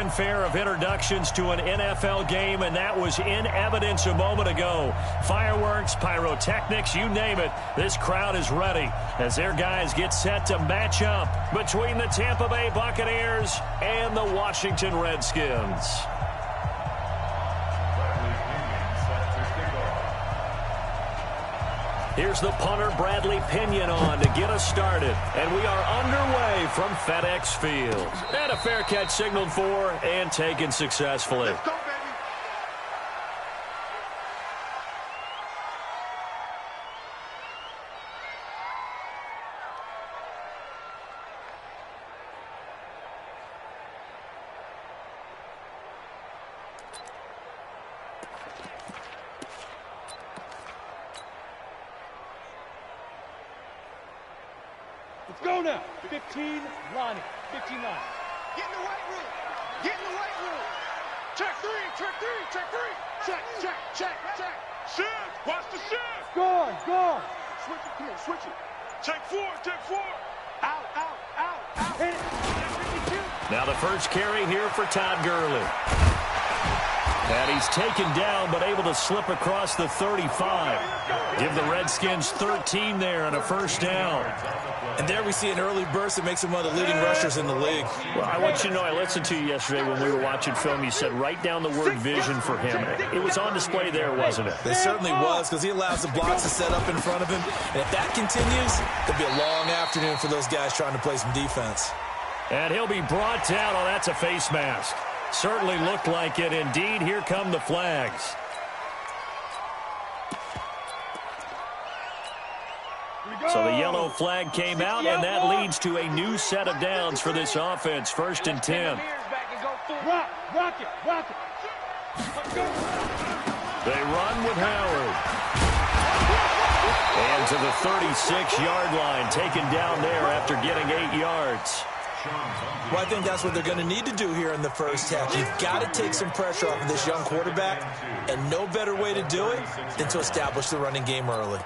fanfare of introductions to an NFL game, and that was in evidence a moment ago. Fireworks, pyrotechnics, you name it. This crowd is ready as their guys get set to match up between the Tampa Bay Buccaneers and the Washington Redskins. Here's the punter, Bradley Pinion, on to get us started. And we are underway from FedEx Field. And a fair catch signaled for and taken successfully. Let's go, baby. Let's go now. 15, Lonnie. 15 line. Get in the weight room. Get in the weight room. Check three. Check three. Check three. Check. Shift. Watch the shift. Gone. Switch it. Come here. Switch it. Check four. Out. Hit it. Now the first carry here for Todd Gurley. And he's taken down but able to slip across the 35. Give the Redskins 13 there and a first down. And there we see an early burst that makes him one of the leading rushers in the league. Well, I want you to know, I listened to you yesterday when we were watching film. You said write down the word vision for him. It was on display there, wasn't it? It certainly was, because he allows the blocks to set up in front of him. And if that continues, it could be a long afternoon for those guys trying to play some defense. And he'll be brought down. Oh, that's a face mask. Certainly looked like it. Indeed, here come the flags. So the yellow flag came out, and that leads to a new set of downs for this offense. 1st and 10. Rock it. They run with Howard. And to the 36-yard line, taken down there after getting 8 yards. Well, I think that's what they're going to need to do here in the first half. You've got to take some pressure off of this young quarterback, and no better way to do it than to establish the running game early.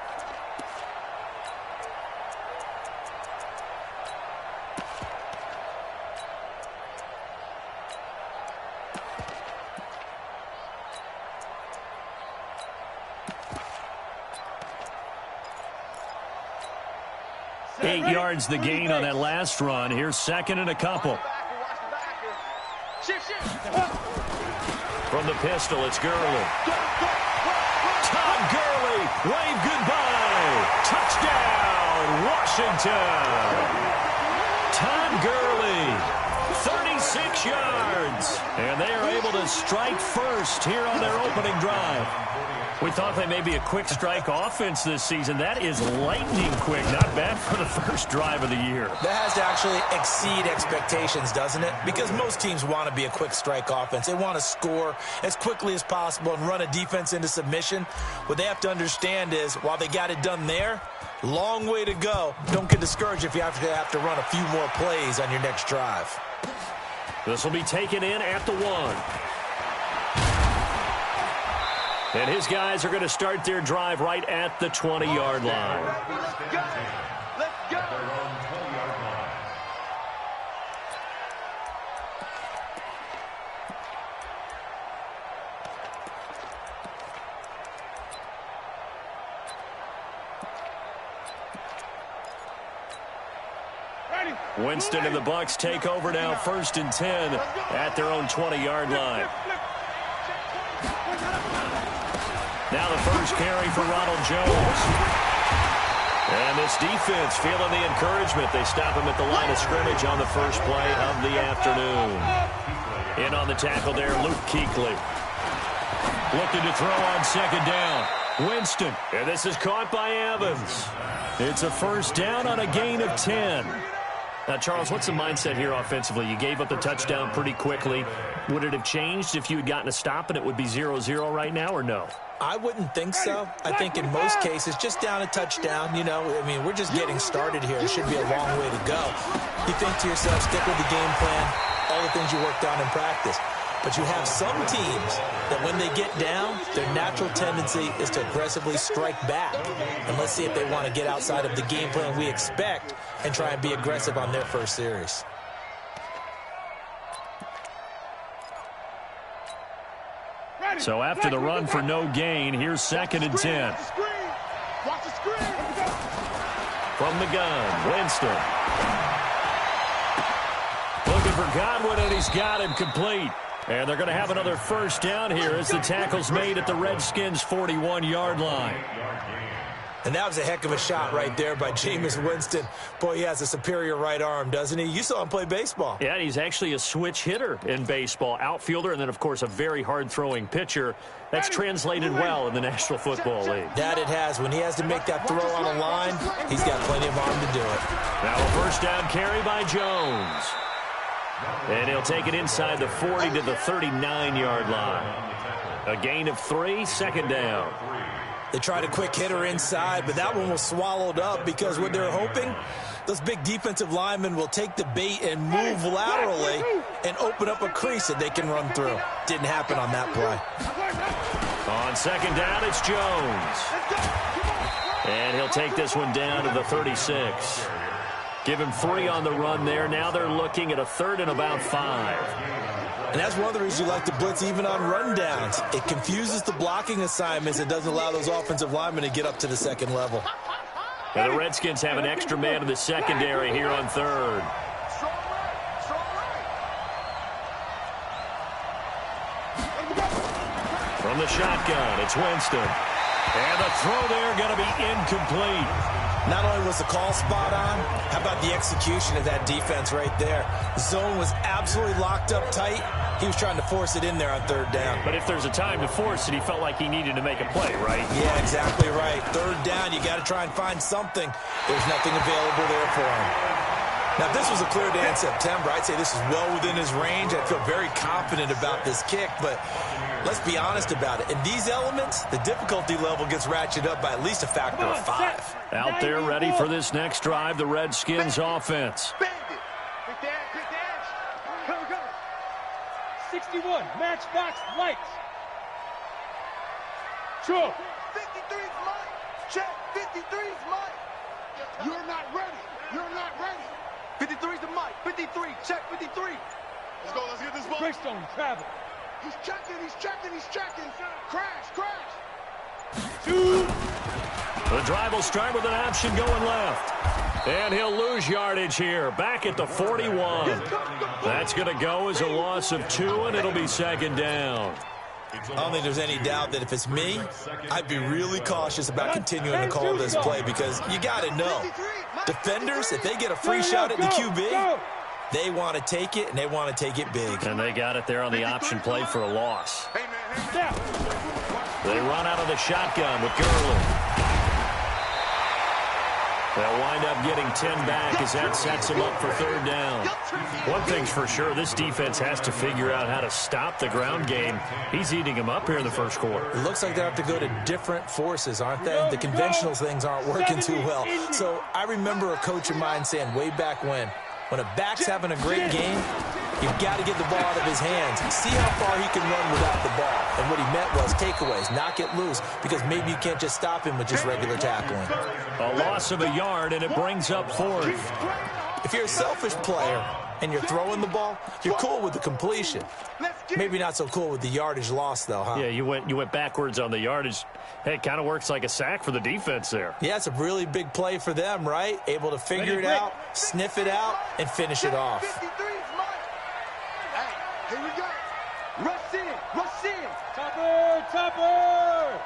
Eight yards the gain on that last run. Here's second and a couple. From the pistol, it's Gurley. Todd Gurley, wave goodbye. Touchdown, Washington. Todd Gurley, 36 yards. And they are able to strike first here on their opening drive. We thought they may be a quick strike offense this season. That is lightning quick. Not bad for the first drive of the year. That has to actually exceed expectations, doesn't it? Because most teams want to be a quick strike offense. They want to score as quickly as possible and run a defense into submission. What they have to understand is, while they got it done there, long way to go. Don't get discouraged if you have to run a few more plays on your next drive. This will be taken in at the 1. And his guys are going to start their drive right at the 20-yard line. Let's go. Winston and the Bucs take over now, 1st and 10 at their own 20-yard line. Now the first carry for Ronald Jones. And this defense feeling the encouragement. They stop him at the line of scrimmage on the first play of the afternoon. In on the tackle there, Luke Kuechly. Looking to throw on second down. Winston. And this is caught by Evans. It's a first down on a gain of 10. Now, Charles, what's the mindset here offensively? You gave up the touchdown pretty quickly. Would it have changed if you had gotten a stop and it would be 0-0 right now, or no? I wouldn't think so. I think in most cases, just down a touchdown, you know, I mean, we're just getting started here. It should be a long way to go. You think to yourself, stick with the game plan, all the things you worked on in practice. But you have some teams that when they get down, their natural tendency is to aggressively strike back. And let's see if they want to get outside of the game plan we expect and try and be aggressive on their first series. So after the run for no gain, here's 2nd and 10. Watch the screen. From the gun, Winston. Looking for Godwin, and he's got him complete. And they're going to have another first down here as the tackle's made at the Redskins' 41-yard line. And that was a heck of a shot right there by Jameis Winston. Boy, he has a superior right arm, doesn't he? You saw him play baseball. Yeah, he's actually a switch hitter in baseball. Outfielder, and then, of course, a very hard-throwing pitcher. That's translated well in the National Football League. That it has. When he has to make that throw on a line, he's got plenty of arm to do it. Now a first down carry by Jones. And he'll take it inside the 40 to the 39-yard line. A gain of 3, 2nd down. They tried a quick hitter inside, but that one was swallowed up because what they're hoping, those big defensive linemen will take the bait and move laterally and open up a crease that they can run through. Didn't happen on that play. On 2nd down, it's Jones. And he'll take this one down to the 36. Give him 3 on the run there. Now they're looking at a 3rd and about 5. And that's one of the reasons you like to blitz even on rundowns. It confuses the blocking assignments. It doesn't allow those offensive linemen to get up to the 2nd level. And the Redskins have an extra man in the secondary here on 3rd. From the shotgun, it's Winston. And the throw there going to be incomplete. Not only was the call spot on, how about the execution of that defense right there? The zone was absolutely locked up tight. He was trying to force it in there on 3rd down. But if there's a time to force it, he felt like he needed to make a play, right? Yeah, exactly right. 3rd down, you got to try and find something. There's nothing available there for him. Now, if this was a clear day in September, I'd say this is well within his range. I feel very confident about this kick, but let's be honest about it. In these elements, the difficulty level gets ratcheted up by at least a factor of 5. Out there ready for this next drive, the Redskins offense. Big dash. Go. 61, matchbox lights. Sure. 53's mine. Check. 53's mine. You're not ready. 53's the mic. 53. Check 53. Let's go. Let's get this ball. Greystone travel. He's checking. Crash. 2. The drive will start with an option going left. And he'll lose yardage here. Back at the 41. That's going to go as a loss of 2, and it'll be 2nd down. I don't think there's any doubt that if it's me, I'd be really cautious about continuing to call this play because you got to know, defenders, if they get a free shot at the QB, they want to take it, and they want to take it big. And they got it there on the option play for a loss. They run out of the shotgun with Gurley. They'll wind up getting 10 back as that sets them up for 3rd down. One thing's for sure, this defense has to figure out how to stop the ground game. He's eating them up here in the 1st quarter. It looks like they have to go to different forces, aren't they? The conventional things aren't working too well. So I remember a coach of mine saying way back when a back's having a great game, you've got to get the ball out of his hands. See how far he can run without the ball. And what he meant was takeaways, knock it loose, because maybe you can't just stop him with just regular tackling. A loss of a yard, and it brings up 4th. If you're a selfish player and you're throwing the ball, you're cool with the completion. Maybe not so cool with the yardage loss, though, huh? Yeah, you went backwards on the yardage. Hey, it kind of works like a sack for the defense there. Yeah, it's a really big play for them, right? Able to figure it out, sniff it out, and finish it off. 53's mine. Hey, here we go. Rush in. Topper.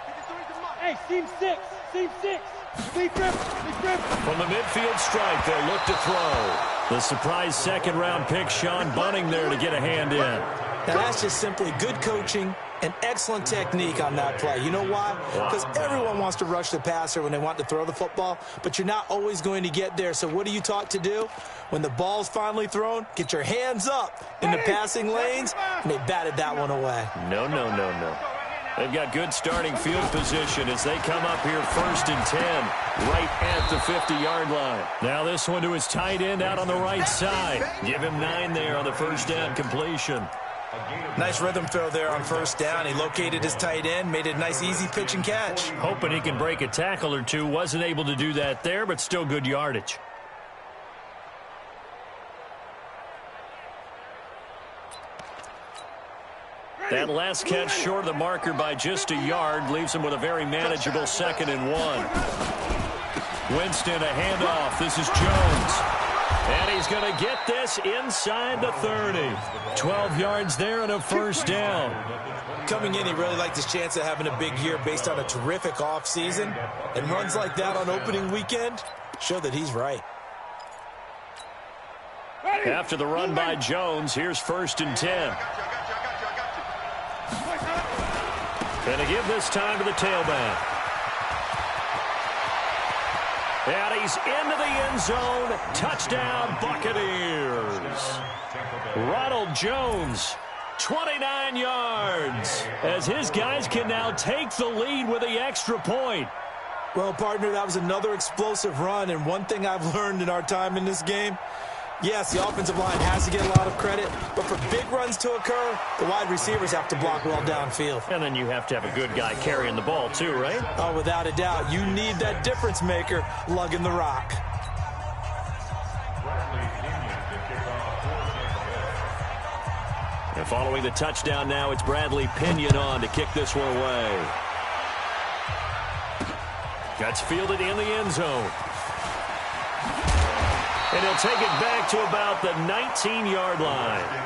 53's the mine. Hey, seam 6. Big grip. From the midfield stripe, they'll look to throw. The surprise 2nd-round pick, Sean Bunting there to get a hand in. Now, that's just simply good coaching and excellent technique on that play. You know why? Because everyone wants to rush the passer when they want to throw the football, but you're not always going to get there. So what are you taught to do? When the ball's finally thrown, get your hands up in the passing lanes, and they batted that one away. No. They've got good starting field position as they come up here 1st and 10, right at the 50-yard line. Now this one to his tight end out on the right side. Give him 9 there on the 1st down completion. Nice rhythm throw there on 1st down. He located his tight end, made it a nice, easy pitch and catch. Hoping he can break a tackle or two. Wasn't able to do that there, but still good yardage. That last catch short of the marker by just a yard leaves him with a very manageable 2nd and 1. Winston, a handoff. This is Jones. And he's going to get this inside the 30. 12 yards there and a first down. Coming in, he really liked his chance of having a big year based on a terrific offseason. And runs like that on opening weekend show that he's right. After the run by Jones, here's 1st and 10. Going to give this time to the tailback. And he's into the end zone. Touchdown, Buccaneers. Ronald Jones, 29 yards, as his guys can now take the lead with the extra point. Well, partner, that was another explosive run, and one thing I've learned in our time in this game, yes, the offensive line has to get a lot of credit, but for big runs to occur, the wide receivers have to block well downfield. And then you have to have a good guy carrying the ball too, right? Oh, without a doubt. You need that difference maker lugging the rock. And following the touchdown now, it's Bradley Pinion on to kick this one away. Gets fielded in the end zone. And he'll take it back to about the 19-yard line.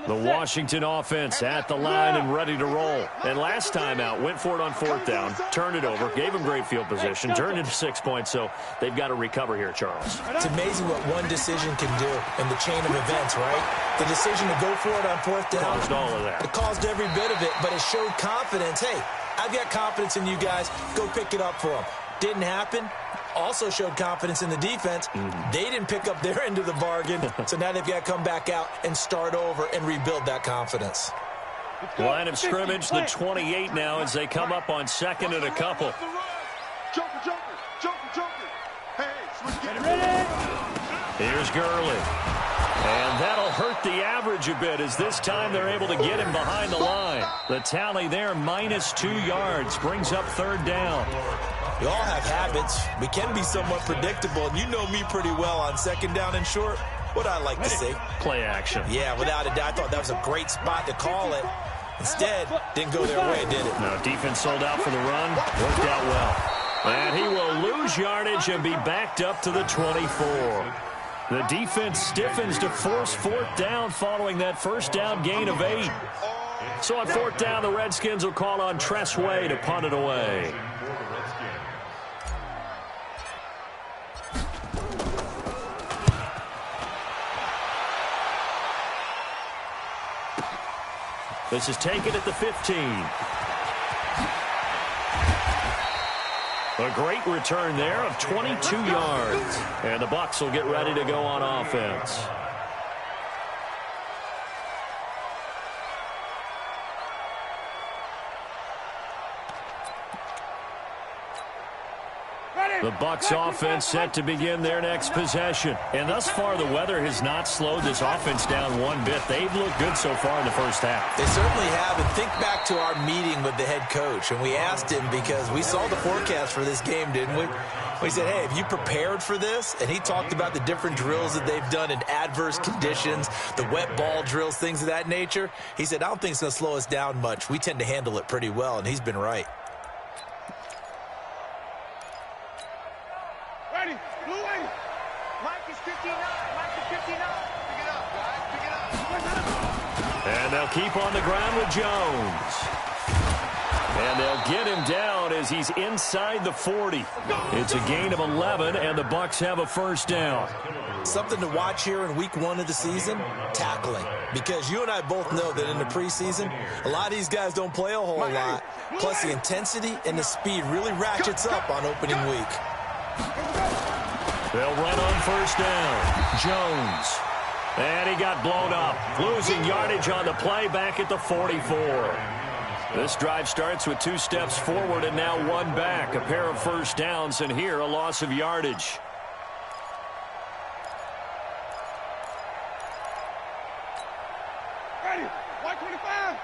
The Washington offense at the line and ready to roll. And last time out, went for it on 4th down, turned it over, gave him great field position, turned it to 6 points, so they've got to recover here, Charles. It's amazing what one decision can do in the chain of events, right? The decision to go for it on 4th down. Caused all of that. It caused every bit of it, but it showed confidence. Hey, I've got confidence in you guys. Go pick it up for them. Didn't happen. Also showed confidence in the defense. They didn't pick up their end of the bargain, so now they've got to come back out and start over and rebuild that confidence. Line of scrimmage, the 28 now as they come up on 2nd and a couple. Here's Gurley. And that'll hurt the average a bit as this time they're able to get him behind the line. The tally there, -2 yards, brings up 3rd down. We all have habits. We can be somewhat predictable, and you know me pretty well on 2nd down and short. What I like to see. Play action. Yeah, without a doubt. I thought that was a great spot to call it. Instead, didn't go their way, did it? No, defense sold out for the run. Worked out well. And he will lose yardage and be backed up to the 24. The defense stiffens to force 4th down following that 1st down gain of 8. So on 4th down, the Redskins will call on Tress Way to punt it away. This is taken at the 15. A great return there of 22 yards. And the Bucs will get ready to go on offense. The Bucs offense set to begin their next possession. And thus far, the weather has not slowed this offense down one bit. They've looked good so far in the first half. They certainly have. And think back to our meeting with the head coach. And we asked him because we saw the forecast for this game, didn't we? We said, hey, have you prepared for this? And he talked about the different drills that they've done in adverse conditions, the wet ball drills, things of that nature. He said, I don't think it's going to slow us down much. We tend to handle it pretty well, and he's been right. And they'll keep on the ground with Jones. And they'll get him down as he's inside the 40. It's a gain of 11, and the Bucs have a 1st down. Something to watch here in week 1 of the season, tackling. Because you and I both know that in the preseason, a lot of these guys don't play a whole lot. Plus, the intensity and the speed really ratchets up on opening week. They'll run on 1st down. Jones. And he got blown up. Losing yardage on the play back at the 44. This drive starts with 2 steps forward and now 1 back. A pair of 1st downs, and here a loss of yardage. Ready. 125.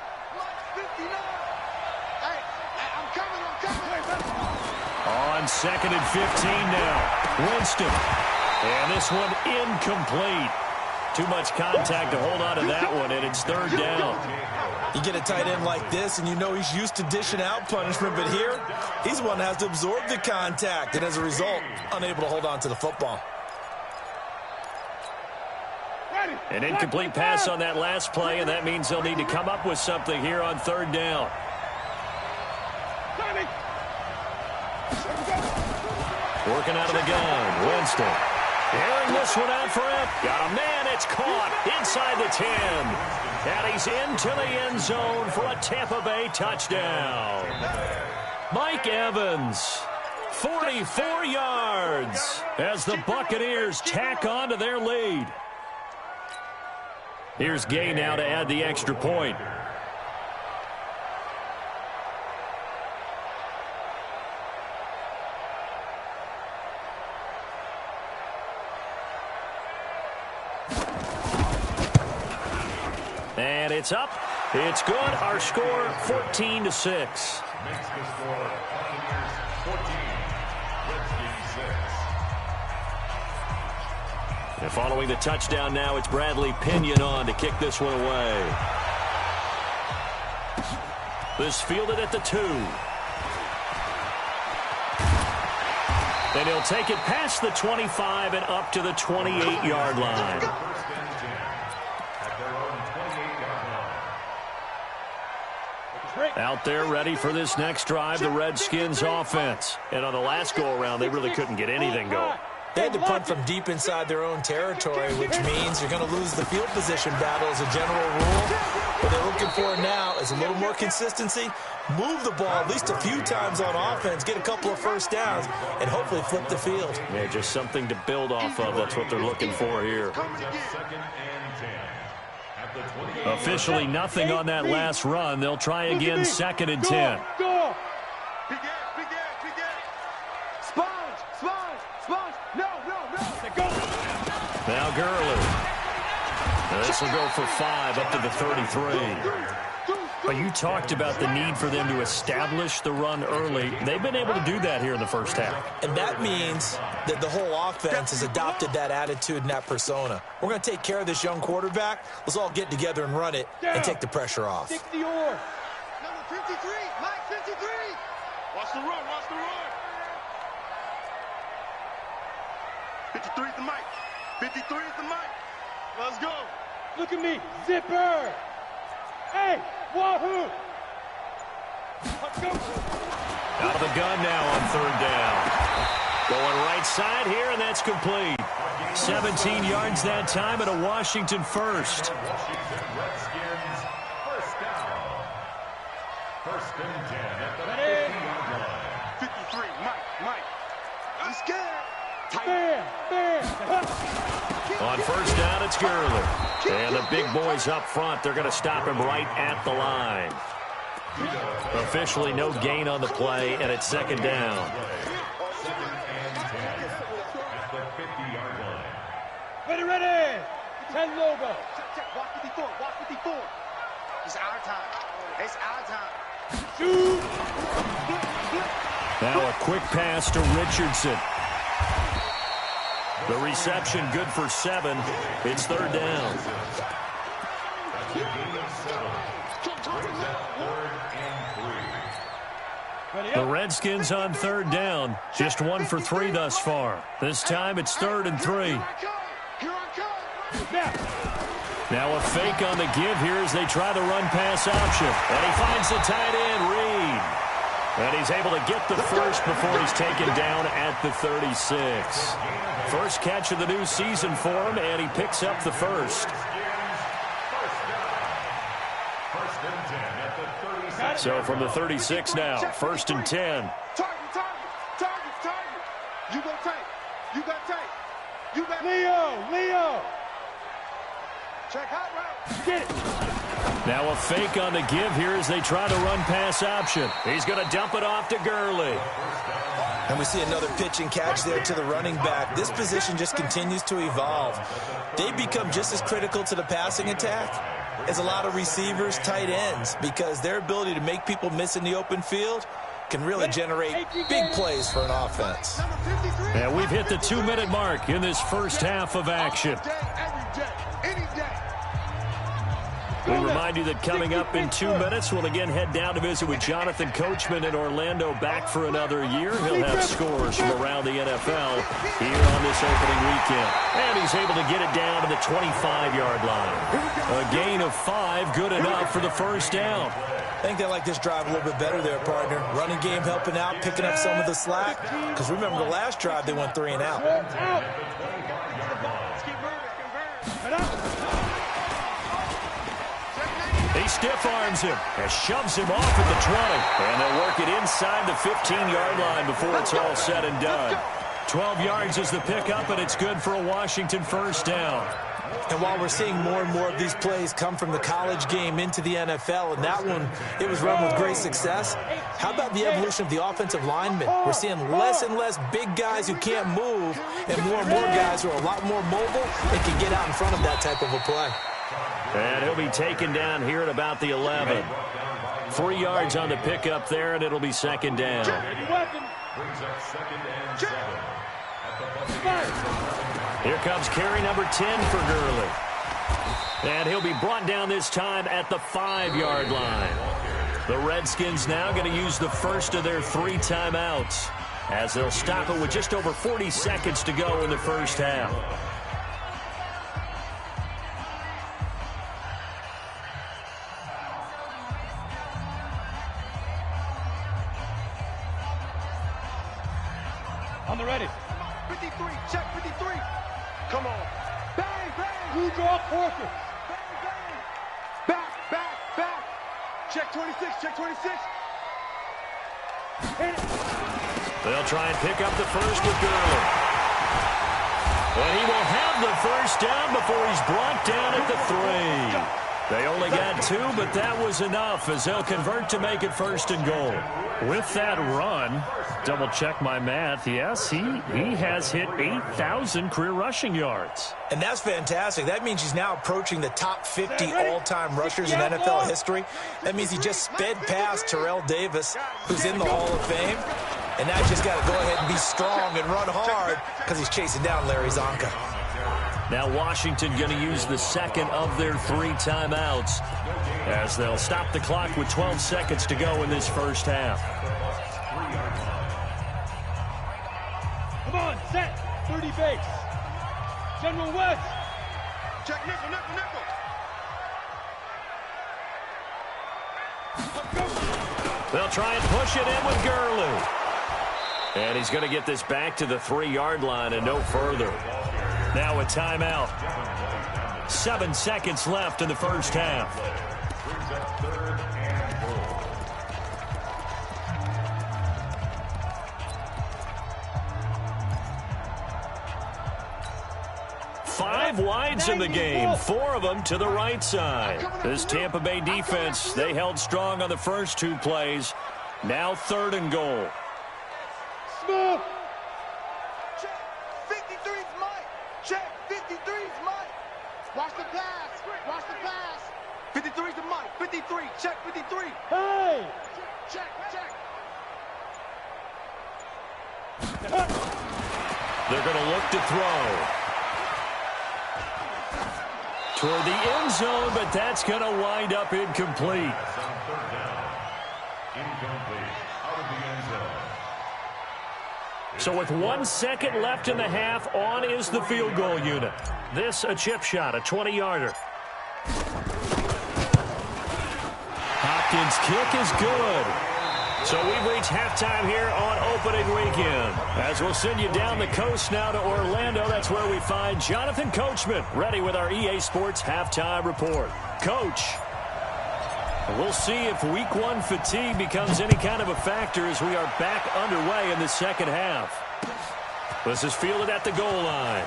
59. Hey, I'm coming. On 2nd and 15 now. Winston. And this one incomplete. Too much contact to hold on to that one, and it's 3rd down. You get a tight end like this, and you know he's used to dishing out punishment, but here, he's the one that has to absorb the contact, and as a result, unable to hold on to the football. An incomplete pass on that last play, and that means they'll need to come up with something here on 3rd down. Working out of the gun, Winston. Airing this one out for him. Got a man, it's caught inside the 10. And he's into the end zone for a Tampa Bay touchdown. Mike Evans, 44 yards as the Buccaneers tack on to their lead. Here's Gay now to add the extra point. And it's up. It's good. Our score, 14-6. Makes the score Buccaneers 14, Redskins 6. And following the touchdown now, it's Bradley Pinion on to kick this one away. This fielded at the 2. And he'll take it past the 25 and up to the 28-yard line. Out there ready for this next drive, the Redskins offense. And on the last go-around, they really couldn't get anything going. They had to punt from deep inside their own territory, which means you're going to lose the field position battle as a general rule. What they're looking for now is a little more consistency, move the ball at least a few times on offense, get a couple of first downs, and hopefully flip the field. Yeah, just something to build off of. That's what they're looking for here. Officially nothing on that last run. They'll try again 2nd and 10. Now Gurley. This will go for 5 up to the 33. But you talked about the need for them to establish the run early. They've been able to do that here in the first half. And that means that the whole offense has adopted that attitude and that persona. We're going to take care of this young quarterback. Let's all get together and run it and take the pressure off. Number 53, Mike 53. Watch the run, watch the run. 53 is the Mike. 53 is the Mike. Let's go. Look at me. Zipper. Hey, wahoo. Let's go. Out of the gun now on 3rd down. Going right side here, and that's complete. 17 yards that time, and a Washington first. Washington Redskins first down. 1st and 10 at the 50-yard line. 53, Mike. I'm scared. On 1st down, it's Gurley. And the big boys up front, they're going to stop him right at the line. Officially no gain on the play, and it's 2nd down. 2nd and 10 at the 50-yard line. Ready. 10 logo. Check. Walk 54. Walk 54. It's our time. It's our time. Shoot. Now a quick pass to Richardson. The reception good for 7. It's 3rd down. That's a gain of 7. Brings up 3rd and 3. The Redskins on 3rd down. Just 1 for 3 thus far. This time it's 3rd and 3. Here I come. Now a fake on the give here as they try the run-pass option. And he finds the tight end, Reed. And he's able to get the first before he's taken down at the 36. First catch of the new season for him, and he picks up the first. So from the 36 now, 1st and 10. Target. You go tight. You got tight. You got Leo. check hot route. Get it. Now a fake on the give here as they try the run-pass option. He's going to dump it off to Gurley. And we see another pitch and catch there to the running back. This position just continues to evolve. They become just as critical to the passing attack is a lot of receivers, tight ends, because their ability to make people miss in the open field can really generate big plays for an offense. And we've hit the 2-minute mark in this first half of action. We remind you that coming up in 2 minutes, we'll again head down to visit with Jonathan Coachman in Orlando, back for another year. He'll have scores from around the NFL here on this opening weekend. And he's able to get it down to the 25-yard line. A gain of 5, good enough for the first down. I think they like this drive a little bit better there, partner. Running game helping out, picking up some of the slack. Because remember, the last drive, they went 3 and out. He stiff arms him and shoves him off at the 20. And they'll work it inside the 15-yard line before it's all said and done. 12 yards is the pickup, and it's good for a Washington first down. And while we're seeing more and more of these plays come from the college game into the NFL, and that one, it was run with great success, how about the evolution of the offensive linemen? We're seeing less and less big guys who can't move, and more guys who are a lot more mobile and can get out in front of that type of a play. And he'll be taken down here at about the 11. 3 yards on the pickup there, and it'll be second down. Here comes carry number 10 for Gurley. And he'll be brought down this time at the 5-yard line. The Redskins now going to use the first of their 3 timeouts, as they'll stop it with just over 40 seconds to go in the first half. On the ready. 53, check 53. Come on. Bang, bang. You draw quarter. Bang, bang. Back. Check 26, check 26. They'll try and pick up the first with Gurley. And he will have the first down before he's brought down at the 3. They only got 2, but that was enough as they'll convert to make it first and goal. With that run, double check my math, yes, he has hit 8,000 career rushing yards. And that's fantastic. That means he's now approaching the top 50 all-time rushers in NFL history. That means he just sped past Terrell Davis, who's in the Hall of Fame. And now he's just got to go ahead and be strong and run hard because he's chasing down Larry Zonka. Now Washington going to use the second of their 3 timeouts as they'll stop the clock with 12 seconds to go in this first half. Come on, set. 30 base. General West. Check nickel. They'll try and push it in with Gurley. And he's going to get this back to the 3-yard line and no further. Now a timeout. 7 seconds left in the first half. Five wides in the game, 4 of them to the right side. This Tampa Bay defense, they held strong on the first 2 plays. Now 3rd and goal. Smooth. Check 53's Mike. Check 53's Mike. Watch the pass. Watch the pass. 53's the Mike. 53. Check 53. Hey. Check. They're going to look to throw. Toward the end zone, but that's going to wind up incomplete. So with 1 second left in the half, on is the field goal unit. This a chip shot, a 20-yarder. Hopkins' kick is good. So we've reached halftime here on opening weekend. As we'll send you down the coast now to Orlando, that's where we find Jonathan Coachman, ready with our EA Sports halftime report. Coach, we'll see if week 1 fatigue becomes any kind of a factor as we are back underway in the second half. This is fielded at the goal line.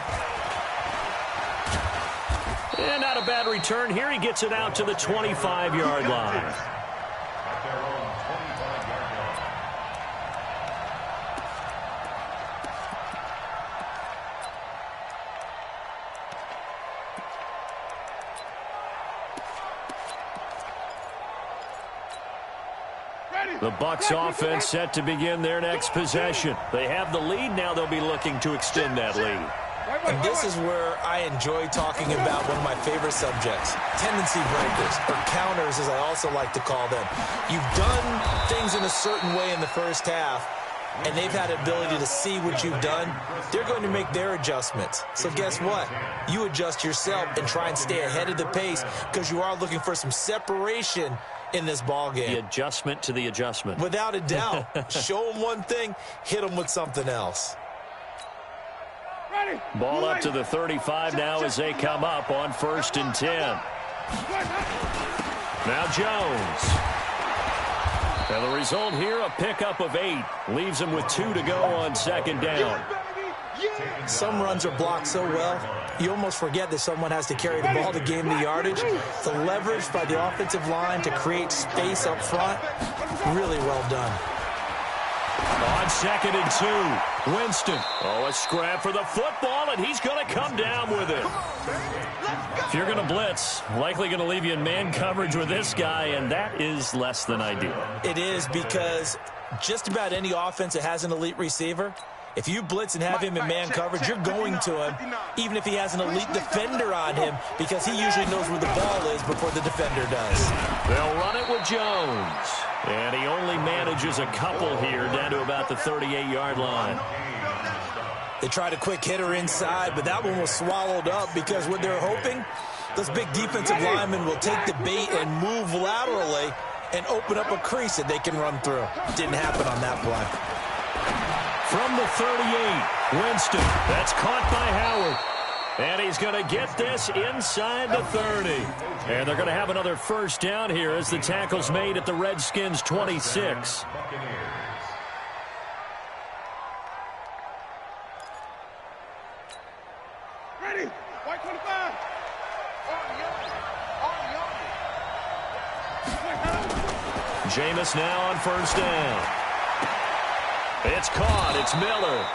And not a bad return here. He gets it out to the 25-yard line. The Bucs offense set to begin their next possession. They have the lead. Now they'll be looking to extend that lead. And this is where I enjoy talking about one of my favorite subjects, tendency breakers, or counters as I also like to call them. You've done things in a certain way in the first half, and they've had the ability to see what you've done. They're going to make their adjustments. So guess what? You adjust yourself and try and stay ahead of the pace because you are looking for some separation in this ball game. The adjustment to the adjustment. Without a doubt. Show them one thing, hit them with something else. Ball up to the 35 now as they come up on 1st and 10. Now Jones. And the result here, a pickup of 8. Leaves him with 2 to go on 2nd down. Some runs are blocked so well, you almost forget that someone has to carry the ball to gain the yardage. The leverage by the offensive line to create space up front, really well done. On 2nd and 2, Winston. Oh, a scrap for the football, and he's going to come down with it. If you're going to blitz, likely going to leave you in man coverage with this guy, and that is less than ideal. It is, because just about any offense that has an elite receiver, if you blitz and have him in man coverage, you're going to him, even if he has an elite defender on him, because he usually knows where the ball is before the defender does. They'll run it with Jones. And he only manages a couple here down to about the 38-yard line. They tried a quick hitter inside, but that one was swallowed up because what they're hoping, those big defensive linemen will take the bait and move laterally and open up a crease that they can run through. Didn't happen on that play. From the 38, Winston. That's caught by Howard. And he's going to get this inside the 30. And they're going to have another 1st down here as the tackle's made at the Redskins' 26. Ready. White 25. Jameis now on 1st down. It's caught. It's Miller.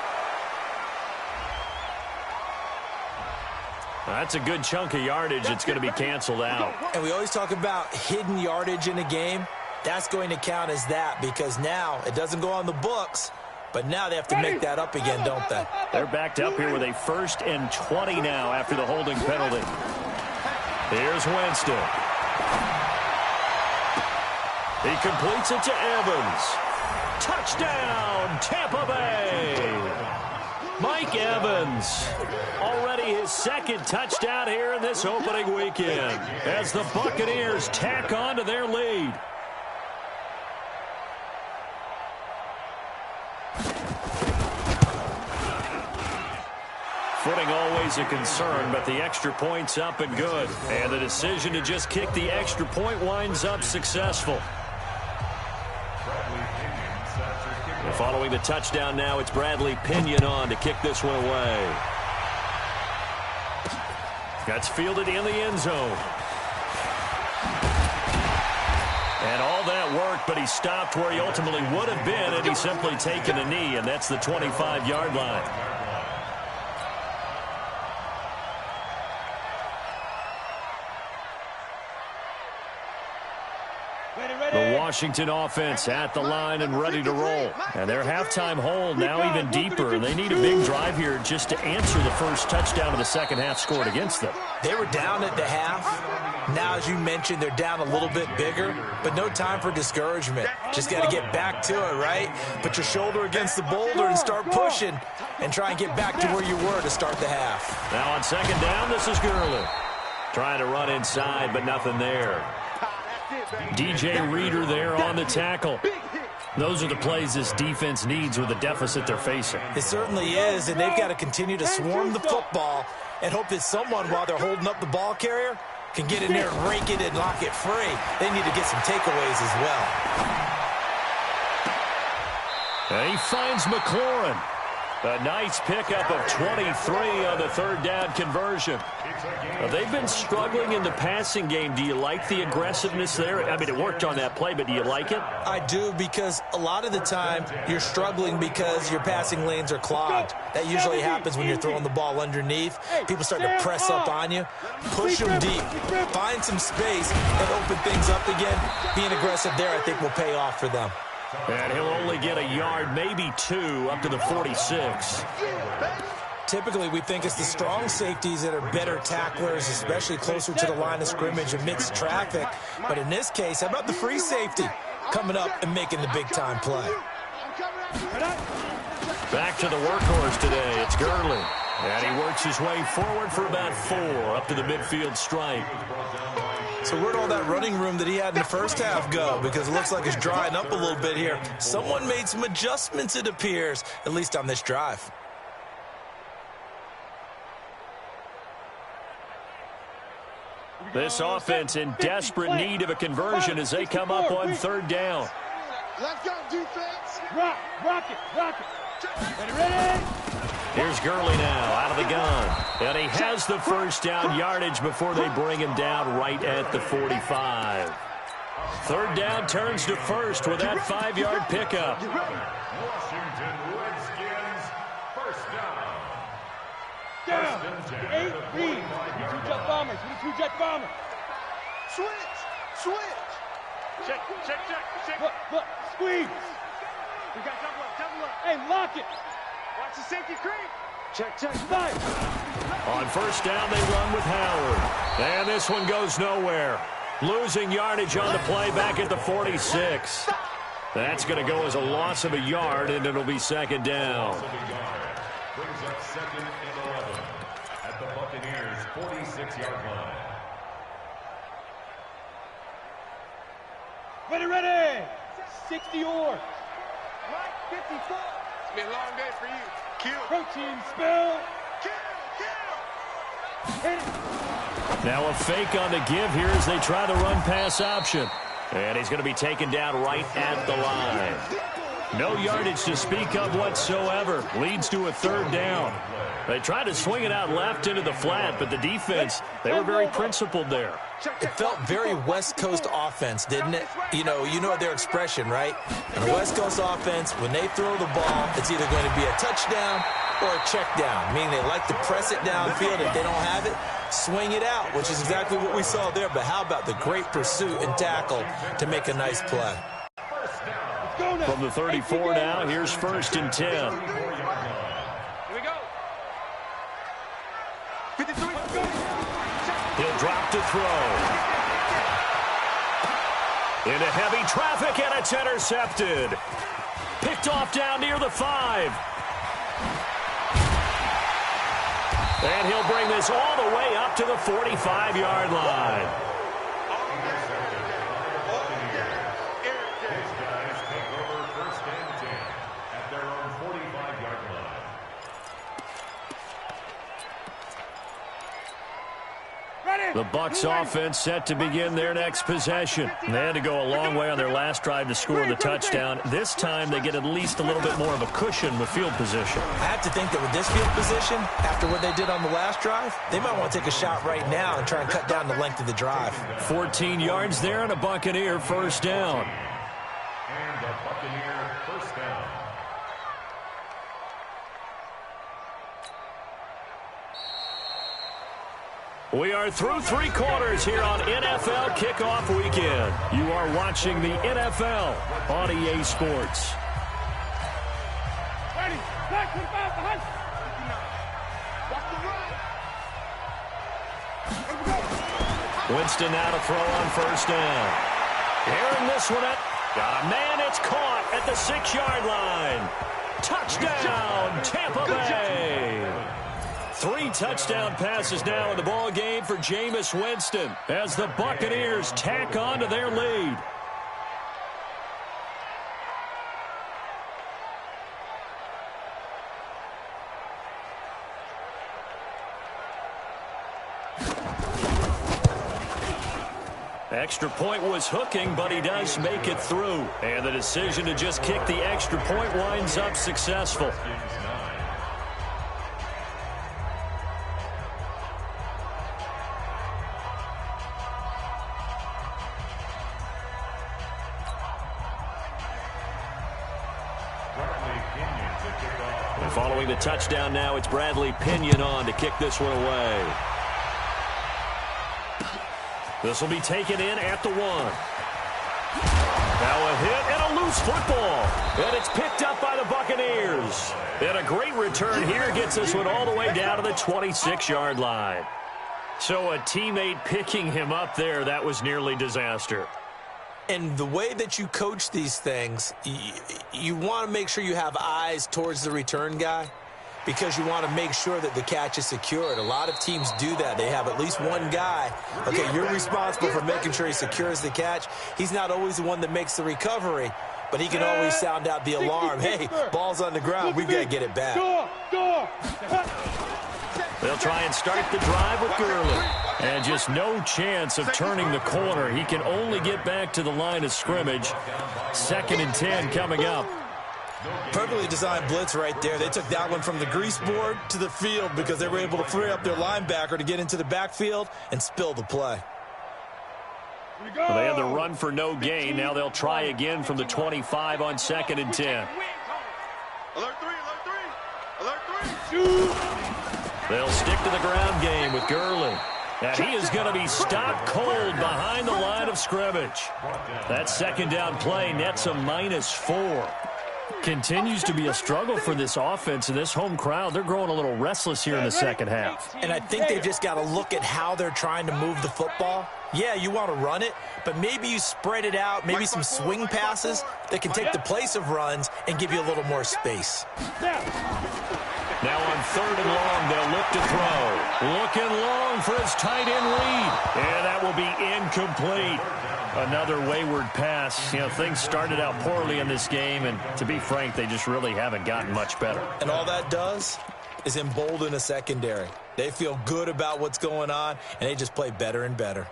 That's a good chunk of yardage. It's going to be canceled out. And we always talk about hidden yardage in a game. That's going to count as that because now it doesn't go on the books, but now they have to make that up again, don't they? They're backed up here with a 1st and 20 now after the holding penalty. Here's Winston. He completes it to Evans. Touchdown, Tampa Bay. Mike Evans, already his 2nd touchdown here in this opening weekend as the Buccaneers tack on to their lead. Footing always a concern, but the extra point's up and good. And the decision to just kick the extra point winds up successful. Following the touchdown now, it's Bradley Pinion on to kick this one away. That's fielded in the end zone. And all that worked, but he stopped where he ultimately would have been, and he's simply taken a knee, and that's the 25-yard line. The Washington offense at the line and ready to roll. And their halftime hole now even deeper. And they need a big drive here just to answer the first touchdown of the second half scored against them. They were down at the half. Now, as you mentioned, they're down a little bit bigger, but no time for discouragement. Just got to get back to it, right? Put your shoulder against the boulder and start pushing and try and get back to where you were to start the half. Now on 2nd down, this is Gurley. Trying to run inside, but nothing there. DJ Reader there on the tackle. Those are the plays this defense needs with the deficit they're facing. It certainly is, and they've got to continue to swarm the football and hope that someone, while they're holding up the ball carrier, can get in there and rake it and lock it free. They need to get some takeaways as well. And he finds McLaurin. A nice pickup of 23 on the 3rd down conversion. They've been struggling in the passing game. Do you like the aggressiveness there? I mean, it worked on that play, but do you like it? I do, because a lot of the time you're struggling because your passing lanes are clogged. That usually happens when you're throwing the ball underneath. People start to press up on you. Push them deep. Find some space and open things up again. Being aggressive there, I think, will pay off for them. And he'll only get a yard, maybe 2, up to the 46. Typically, we think it's the strong safeties that are better tacklers, especially closer to the line of scrimmage amidst traffic. But in this case, how about the free safety coming up and making the big-time play? Back to the workhorse today. It's Gurley. And he works his way forward for about 4, up to the midfield stripe. So where'd all that running room that he had in the first half go? Because it looks like it's drying up a little bit here. Someone made some adjustments, it appears, at least on this drive. This offense in desperate need of a conversion as they come up on 3rd down. Let's go, defense. Rock it. Ready? Here's Gurley now out of the gun. And he has the first down yardage before they bring him down right at the 45. 3rd down turns to 1st with that 5-yard pickup. Washington Redskins, first down. Down. 8 feet. 2 jet bombers. 2 jet bombers. Switch. Check. Look. Squeeze. We got double up. Hey, lock it. Watch the safety creep. Check. Nice. On 1st down, they run with Howard. And this one goes nowhere. Losing yardage on the play back at the 46. That's going to go as a loss of a yard, and it'll be 2nd down. Brings up 2nd and 11 at the Buccaneers' 46-yard line. Ready. 60 yards. Mike, 54. It's been a long day for you. Kill. Protein spill. Kill. Hit it. Now a fake on the give here as they try the run-pass option. And he's going to be taken down right at the line. No yardage to speak of whatsoever. Leads to a 3rd down. They tried to swing it out left into the flat, but the defense, they were very principled there. It felt very West Coast offense, didn't it? You know their expression, right? In a West Coast offense, when they throw the ball, it's either going to be a touchdown or a check down, meaning they like to press it downfield. If they don't have it, swing it out, which is exactly what we saw there. But how about the great pursuit and tackle to make a nice play? From the 34 now, here's 1st and 10. Here we go. 53. He'll drop to throw. Into heavy traffic, and it's intercepted. Picked off down near the 5. And he'll bring this all the way up to the 45-yard line. The Bucs offense set to begin their next possession. They had to go a long way on their last drive to score the touchdown. This time they get at least a little bit more of a cushion with field position. I have to think that with this field position, after what they did on the last drive, they might want to take a shot right now and try and cut down the length of the drive. 14 yards there and a Buccaneer first down. And a Buccaneer first down. We are through 3 quarters here on NFL Kickoff Weekend. You are watching the NFL on EA Sports. Ready. Back to the back behind. Winston now to throw on 1st down. Airing this one up. Got a man, it's caught at the 6-yard line. Touchdown, Tampa Bay. 3 touchdown passes now in the ball game for Jameis Winston as the Buccaneers tack on to their lead. Extra point was hooking, but he does make it through. And the decision to just kick the extra point winds up successful. And following the touchdown now, it's Bradley Pinion on to kick this one away. This will be taken in at the 1. Now a hit and a loose football. And it's picked up by the Buccaneers. And a great return here gets this one all the way down to the 26-yard line. So a teammate picking him up there, that was nearly disaster. And the way that you coach these things, you want to make sure you have eyes towards the return guy because you want to make sure that the catch is secured. A lot of teams do that. They have at least one guy. Okay, you're responsible for making sure he secures the catch. He's not always the one that makes the recovery, but he can always sound out the alarm. Hey, ball's on the ground. We've got to get it back. They'll try and start the drive with Gurley. And just no chance of turning the corner. He can only get back to the line of scrimmage. 2nd and 10 coming up. Perfectly designed blitz right there. They took that one from the grease board to the field because they were able to free up their linebacker to get into the backfield and spill the play. Well, they had the run for no gain. Now they'll try again from the 25 on 2nd and 10. Alert 3, alert 3, alert 3. They'll stick to the ground game with Gurley. And he is going to be stopped cold behind the line of scrimmage. That 2nd down play nets a -4. Continues to be a struggle for this offense and this home crowd. They're growing a little restless here in the second half. And I think they've just got to look at how they're trying to move the football. Yeah, you want to run it, but maybe you spread it out, maybe some swing passes that can take the place of runs and give you a little more space. Now on 3rd and long, they'll look to throw. Looking long for his tight end lead. And that will be incomplete. Another wayward pass. You know, things started out poorly in this game, and to be frank, they just really haven't gotten much better. And all that does is embolden a secondary. They feel good about what's going on, and they just play better and better.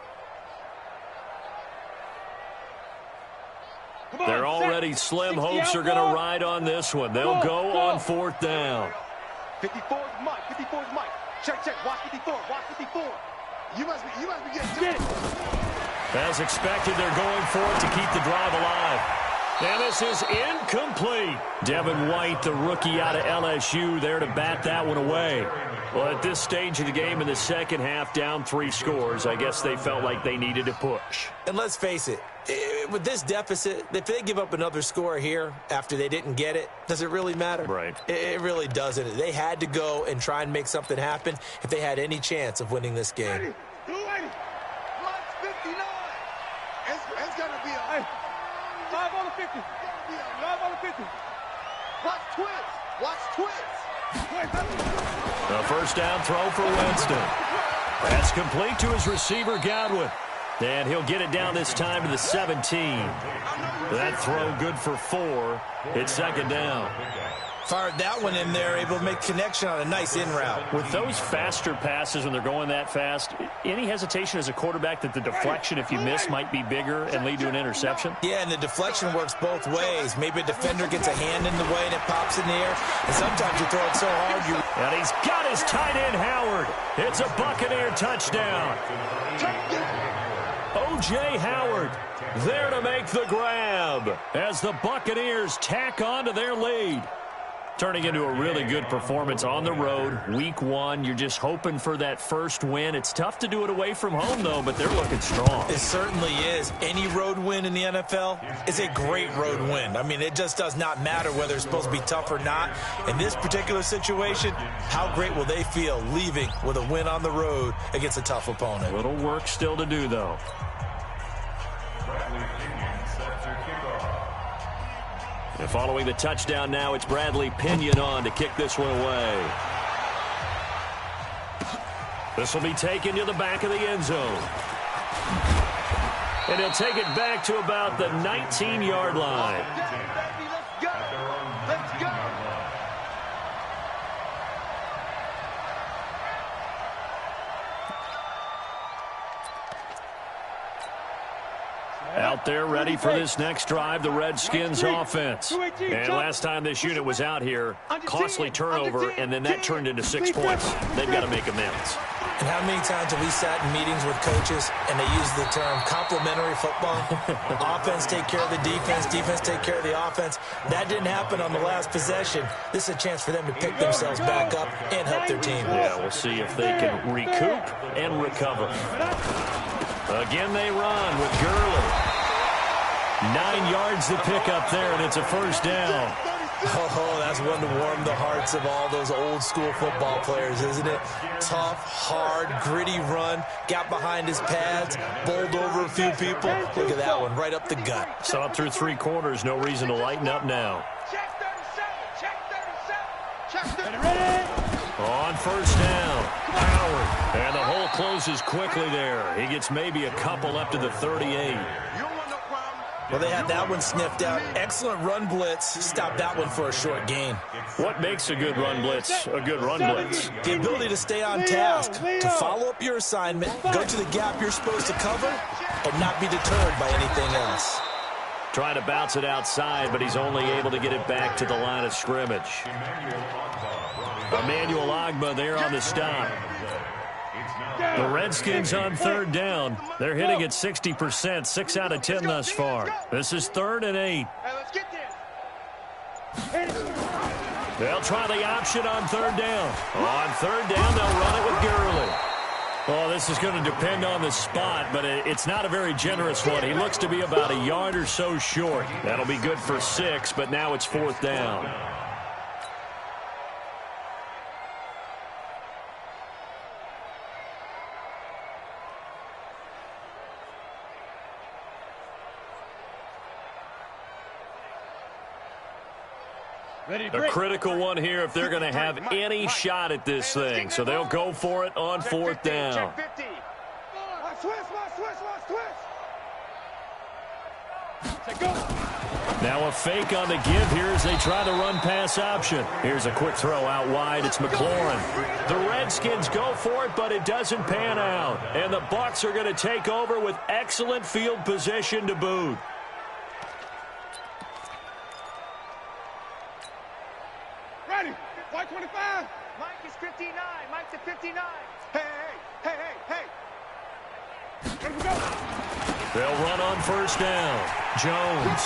They're already slim hopes are going to ride on this one. They'll go on 4th down. 54 is Mike. 54 is Mike. Check, check. Watch 54. Watch 54. You must be getting As expected, they're going for it to keep the drive alive. And this is incomplete. Devin White, the rookie out of LSU, there to bat that one away. Well, at this stage of the game in the second half, down 3 scores, I guess they felt like they needed to push. And let's face it, with this deficit, if they give up another score here after they didn't get it, does it really matter? Right. It really doesn't. They had to go and try and make something happen if they had any chance of winning this game. Mike's 59. It's going to be a... 5 on the 50. 5 on the 50. Watch twist. Watch twist. A first down throw for Winston. That's complete to his receiver, Godwin. And he'll get it down this time to the 17. That throw good for 4. It's 2nd down. Fired that one in there, able to make connection on a nice in route. With those faster passes when they're going that fast, any hesitation as a quarterback that the deflection, if you miss, might be bigger and lead to an interception? Yeah, and the deflection works both ways. Maybe a defender gets a hand in the way and it pops in the air. And sometimes you throw it so hard you... And he's got his tight end, Howard. It's a Buccaneer touchdown. O.J. Howard there to make the grab as the Buccaneers tack on to their lead. Turning into a really good performance on the road. Week 1, you're just hoping for that first win. It's tough to do it away from home, though, but they're looking strong. It certainly is. Any road win in the NFL is a great road win. I mean, it just does not matter whether it's supposed to be tough or not. In this particular situation, how great will they feel leaving with a win on the road against a tough opponent? A little work still to do, though. And following the touchdown now, it's Bradley Pinion on to kick this one away. This will be taken to the back of the end zone. And he'll take it back to about the 19-yard line. Let's go. Let's go. Out there ready for this next drive, the Redskins offense. And last time this unit was out here, costly turnover, and then that turned into 6 points. They've got to make amends. And how many times have we sat in meetings with coaches and they use the term complementary football? Offense take care of the defense, defense take care of the offense. That didn't happen on the last possession. This is a chance for them to pick themselves back up and help their team. Yeah, we'll see if they can recoup and recover. Again, they run with Gurley. 9 yards to pick up there, and it's a first down. Oh, that's one to warm the hearts of all those old-school football players, isn't it? Tough, hard, gritty run, got behind his pads, bowled over a few people. Look at that one, right up the gut. Saw it through 3 quarters, no reason to lighten up now. Check 37, check 37, check 37. Ready? On first down, Howard. And the hole closes quickly there. He gets maybe a couple up to the 38. You don't want no problem. Well, they had that one sniffed out. Excellent run blitz. Stopped that one for a short gain. What makes a good run blitz a good run blitz? The ability to stay on task, to follow up your assignment, go to the gap you're supposed to cover, and not be deterred by anything else. Trying to bounce it outside, but he's only able to get it back to the line of scrimmage. Emmanuel Ogbah there on the stop. The Redskins on third down. They're hitting at 60%, 6 out of 10 thus far. This is 3rd and 8. Hey, let's get this. They'll try the option on 3rd down. On 3rd down, they'll run it with Gurley. Oh, this is going to depend on the spot, but it's not a very generous one. He looks to be about a yard or so short. That'll be good for 6, but now it's 4th down. Ready, A break. critical one here if they're going to have any shot at this thing. So they'll go for it on 4th down. Check 50. Switch. Take go. Now a fake on the give here as they try the run-pass option. Here's a quick throw out wide. It's McLaurin. The Redskins go for it, but it doesn't pan out. And the Bucs are going to take over with excellent field position to boot. Ready. White 25. Mike is 59. Mike to 59. Hey. Ready to go. They'll run on first down. Jones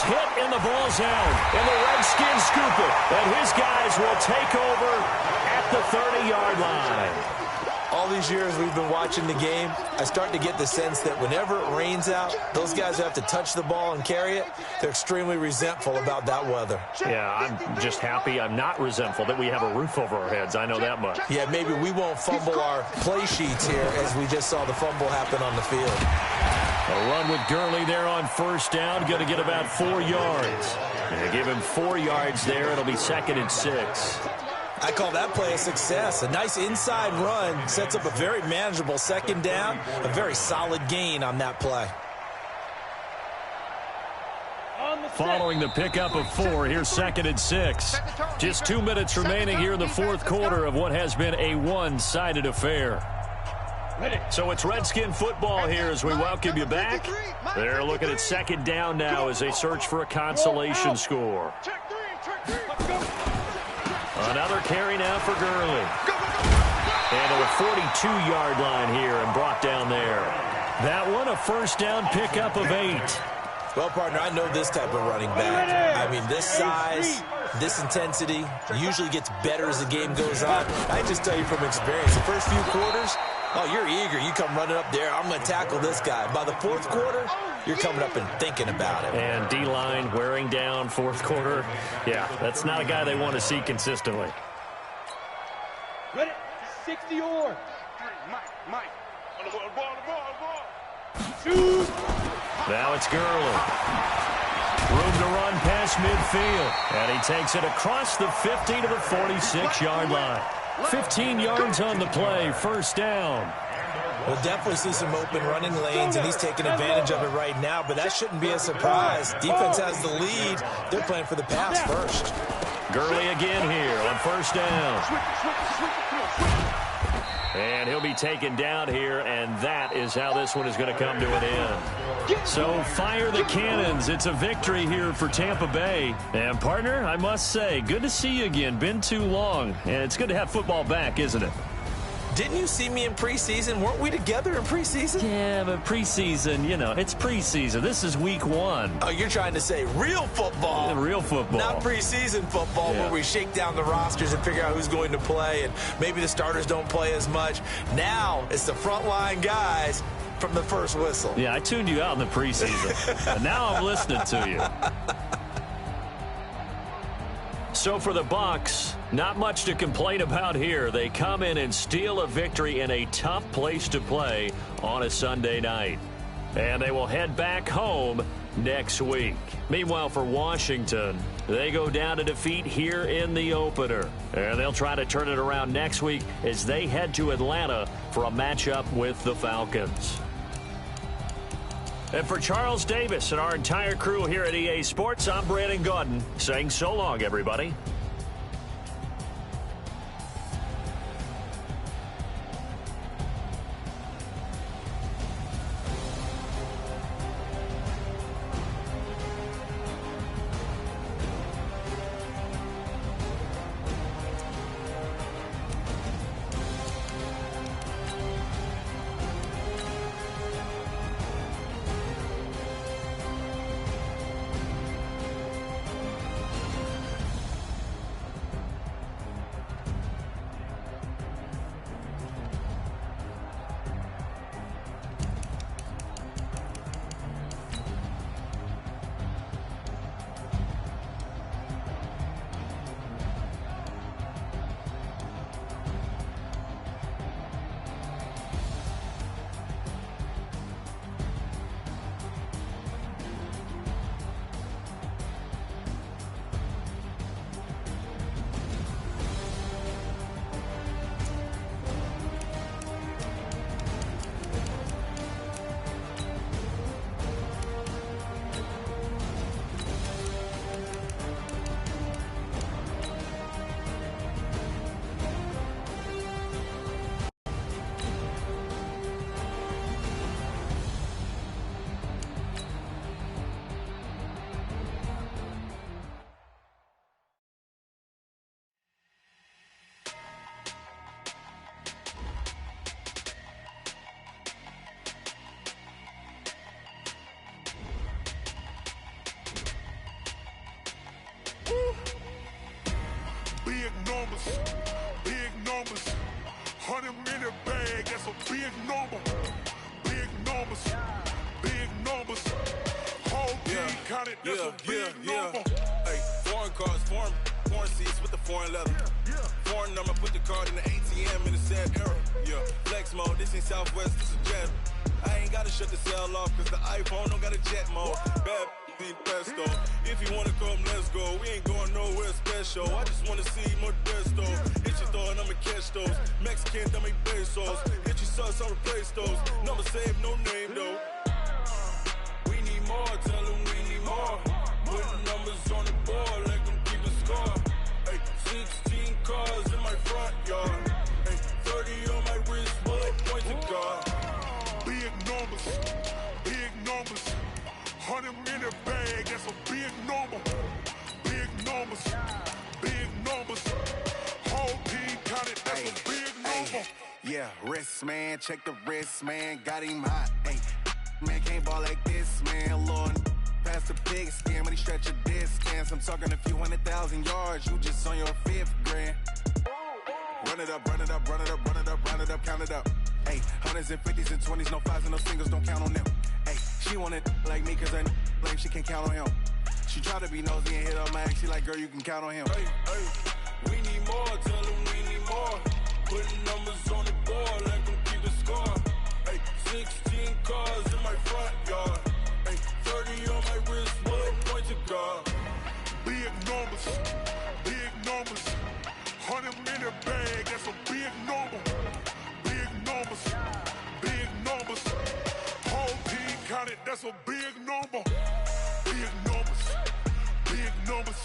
hit and the ball's out. And the Redskins scoop it. And his guys will take over at the 30-yard line. All these years we've been watching the game, I start to get the sense that whenever it rains out, those guys who have to touch the ball and carry it, they're extremely resentful about that weather. Yeah, I'm just happy I'm not resentful that we have a roof over our heads. I know that much. Yeah, maybe we won't fumble our play sheets here as we just saw the fumble happen on the field. A run with Gurley there on first down. Going to get about 4 yards. And give him 4 yards there. It'll be 2nd and 6. I call that play a success. A nice inside run sets up a very manageable 2nd down. A very solid gain on that play. On the set. Following the pickup of 4, here's 2nd and 6. Just 2 minutes remaining here in the 4th quarter of what has been a one-sided affair. Ready. So it's Redskin football here as we welcome you back. They're looking at 2nd down now as they search for a consolation score. Check 3. Let's go. Another carry now for Gurley. And to the 42-yard line here and brought down there. That one, a first down pickup of 8. Well, partner, I know this type of running back. I mean, this size, this intensity usually gets better as the game goes on. I just tell you from experience, the first few quarters, oh, you're eager. You come running up there. I'm going to tackle this guy. By the 4th quarter, you're coming up and thinking about it. And D-line wearing down 4th quarter. Yeah, that's not a guy they want to see consistently. Ready. 60 or. Mike. On the ball. Shoot. Now it's Gurley. Room to run past midfield. And he takes it across the 50 to the 46-yard line. 15 yards on the play, first down. We'll definitely see some open running lanes, and he's taking advantage of it right now, but that shouldn't be a surprise. Defense has the lead. They're playing for the pass first. Gurley again here on first down. And he'll be taken down here, and that is how this one is going to come to an end. So fire the cannons. It's a victory here for Tampa Bay. And, partner, I must say, good to see you again. Been too long. And it's good to have football back, isn't it? Didn't you see me in preseason? Weren't we together in preseason? Yeah, but preseason, you know, it's preseason. This is week 1. Oh, you're trying to say real football. Real football. Not preseason football where we shake down the rosters and figure out who's going to play, and maybe the starters don't play as much. Now it's the frontline guys from the first whistle. Yeah, I tuned you out in the preseason. And now I'm listening to you. So for the Bucs, not much to complain about here. They come in and steal a victory in a tough place to play on a Sunday night. And they will head back home next week. Meanwhile, for Washington, they go down to defeat here in the opener. And they'll try to turn it around next week as they head to Atlanta for a matchup with the Falcons. And for Charles Davis and our entire crew here at EA Sports, I'm Brandon Gaudin saying so long, everybody. Big numbers, 100-minute bag, that's a big number. Big numbers, whole team counted, that's a big number. Hey, foreign cars, foreign seats with the foreign leather. Foreign number, put the card in the ATM in the sad era. Yeah, flex mode, this ain't Southwest, this is jet. I ain't gotta shut the cell off, cause the iPhone don't got a jet mode. Bad need pesto. If you wanna come, let's go. We ain't going nowhere special. I just wanna see more desto. Hit your throw and I'ma catch those. Mexican, I make pesos. Hit your sauce, I'll replace those. Number save, no name though. We need more, tell them we need more. Putting numbers on the board, let them keep a score. Hey, 16 cars in my front yard. Hey, 30 on my wrist, bullet point to God. Big numbers, 100-minute bag, that's a big number. Big numbers, whole team counted, that's a big number. Yeah, wrist man, check the wrist man, got him hot. Hey, man can't ball like this, man. Lord, past the pig skin when he stretch a distance. I'm talking a few 100,000 yards, you just on your 5th grand. Run it up, run it up, run it up, run it up, run it up, count it up. Hey, 100s and 50s and 20s, no 5s and no singles, don't count on them. Hey, she want it like me cause I blame she can't count on him. She try to be nosy and hit up my ex, she like, girl, you can count on him. Hey, we need more, tell them we need more. Putting numbers on the board, let them keep the score. Hey, 16 cars in my front yard. Hey, 30 on my wrist, bullet point to God. Big numbers, 100-minute bag, that's a big number. Big numbers, whole team counted, that's a big number. Big numbers,